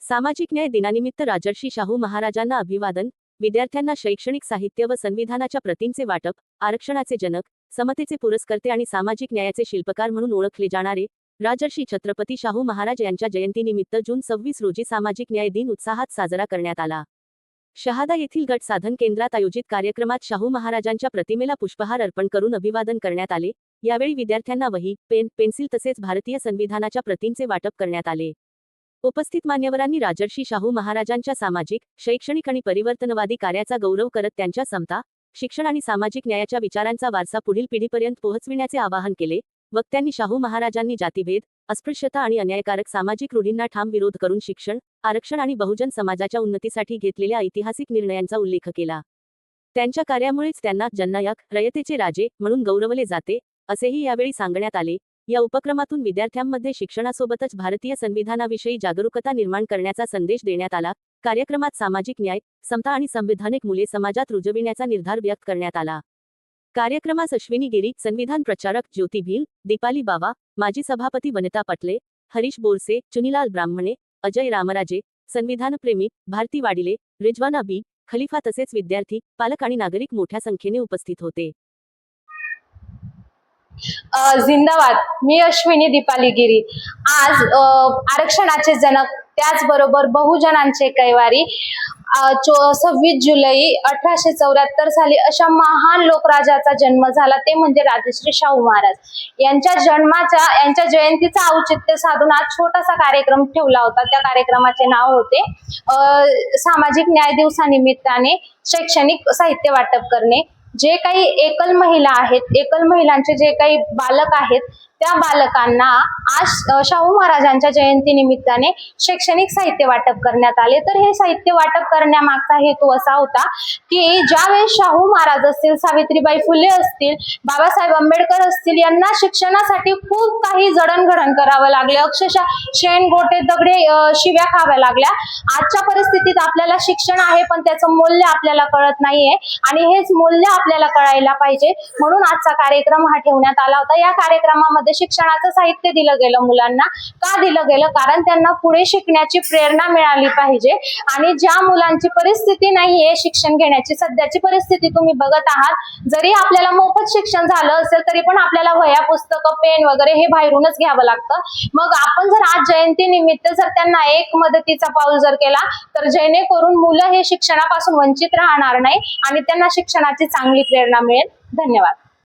सामाजिक न्याय दिनानिमित्त राजर्षी शाहू महाराजांना अभिवादन, विद्यार्थ्यांना शैक्षणिक साहित्य व संविधानाच्या प्रतींचे वाटप, आरक्षणाचे जनक, समतेचे पुरस्कर्ते आणि सामाजिक न्यायाचे शिल्पकार म्हणून ओळखले जाणारे राजर्षी छत्रपती शाहू महाराज यांच्या जयंतीनिमित्त जून 26 रोजी सामाजिक न्याय दिन उत्साहात साजरा करण्यात आला। शहादा येथील गट साधन केंद्रात आयोजित कार्यक्रमात शाहू महाराजांच्या प्रतिमेला पुष्पहार अर्पण करून अभिवादन करण्यात आले। यावेळी विद्यार्थ्यांना वही, पेन, पेन्सिल तसेच भारतीय संविधानाच्या प्रतींचे वाटप करण्यात आले। उपस्थित मान्यवरांनी राजर्षी शाहू महाराजांच्या सामाजिक, शैक्षणिक आणि परिवर्तनवादी कार्याचा गौरव करत त्यांच्या समता, शिक्षण आणि सामाजिक न्यायाच्या विचारांचा वारसा पुढील पिढीपर्यंत पोहोचविण्याचे आवाहन केले। वक्त्यांनी शाहू महाराजांनी जातीभेद, अस्पृश्यता आणि अन्यायकारक सामाजिक रूढींना ठाम विरोध करून शिक्षण, आरक्षण आणि बहुजन समाजाच्या उन्नतीसाठी घेतलेल्या ऐतिहासिक निर्णयांचा उल्लेख केला। त्यांच्या कार्यामुळेच त्यांना जननायक, रयतेचे राजे म्हणून गौरवले जाते, असेही यावेळी सांगण्यात आले। या उपक्रमातून विद्यार्थ्यांमध्ये शिक्षणासोबतच भारतीय संविधानाविषयी जागरूकता निर्माण करण्याचा संदेश देण्यात आला। कार्यक्रमात सामाजिक न्याय, समता आणि संवैधानिक मूल्ये समाजात रुजविण्याचा निर्धार व्यक्त करण्यात आला। कार्यक्रमास अश्विनी गिरी, संविधान प्रचारक ज्योती भील, दीपाली बावा, माजी सभापती वनिता पटले, हरीश बोरसे, चुनीलाल ब्राह्मणे, अजय रामराजे, संविधानप्रेमी भारती वाडिले, रिजवाना बी, खलिफा तसेच विद्यार्थी, पालक आणि नागरिक मोठ्या संख्येने उपस्थित होते। जिंदाबाद। मी अश्विनी दीपाली गिरी। आज आरक्षणाचे जनक, त्याचबरोबर बहुजनांचे कैवारी 26 जुलै 1874 साली अशा महान लोकराजाचा जन्म झाला, ते म्हणजे राजश्री शाहू महाराज। यांच्या जयंतीचा औचित्य साधून आज छोटासा कार्यक्रम ठेवला होता। त्या कार्यक्रमाचे नाव होते सामाजिक न्याय दिवसानिमित्ताने शैक्षणिक साहित्य वाटप करणे। जे काही एकल महिला आहेत, एकल महिलांचे जे काही बालक आहेत, त्या बालकांना आज शाहू महाराजांच्या जयंती निमित्ताने शैक्षणिक साहित्य वाटप करण्यात आले। तर हे साहित्य वाटप करण्यामागचा हेतू असा होता की ज्यावेळेस शाहू महाराज असतील, सावित्रीबाई फुले असतील, बाबासाहेब आंबेडकर असतील, यांना शिक्षणासाठी खूप काही जडणघडण करावं लागले, अक्षरशः शेण, गोटे, दगडे, शिव्या खाव्या लागल्या। आजच्या परिस्थितीत आपल्याला शिक्षण आहे, पण त्याचं मूल्य आपल्याला कळत नाहीये आणि हेच मूल्य आपल्याला कळायला पाहिजे, म्हणून आजचा कार्यक्रम हा ठेवण्यात आला होता। या कार्यक्रमामध्ये शिक्षणाचं साहित्य दिलं गेलं मुलांना। का दिलं गेलं? कारण त्यांना पुढे शिकण्याची प्रेरणा मिळाली पाहिजे आणि ज्या मुलांची परिस्थिती नाहीये शिक्षण घेण्याची, सध्याची परिस्थिती तुम्ही बघत आहात, जरी आपल्याला मोफत शिक्षण झालं असेल तरी पण आपल्याला वह्या, पुस्तकं, पेन वगैरे हे बाहेरूनच घ्यावं लागतं। मग आपण जर आज जयंती निमित्त जर त्यांना एक मदतीचा पाऊल जर केला तर जेणेकरून मुलं हे शिक्षणापासून वंचित राहणार नाही आणि त्यांना शिक्षणाची चांगली प्रेरणा मिळेल। धन्यवाद।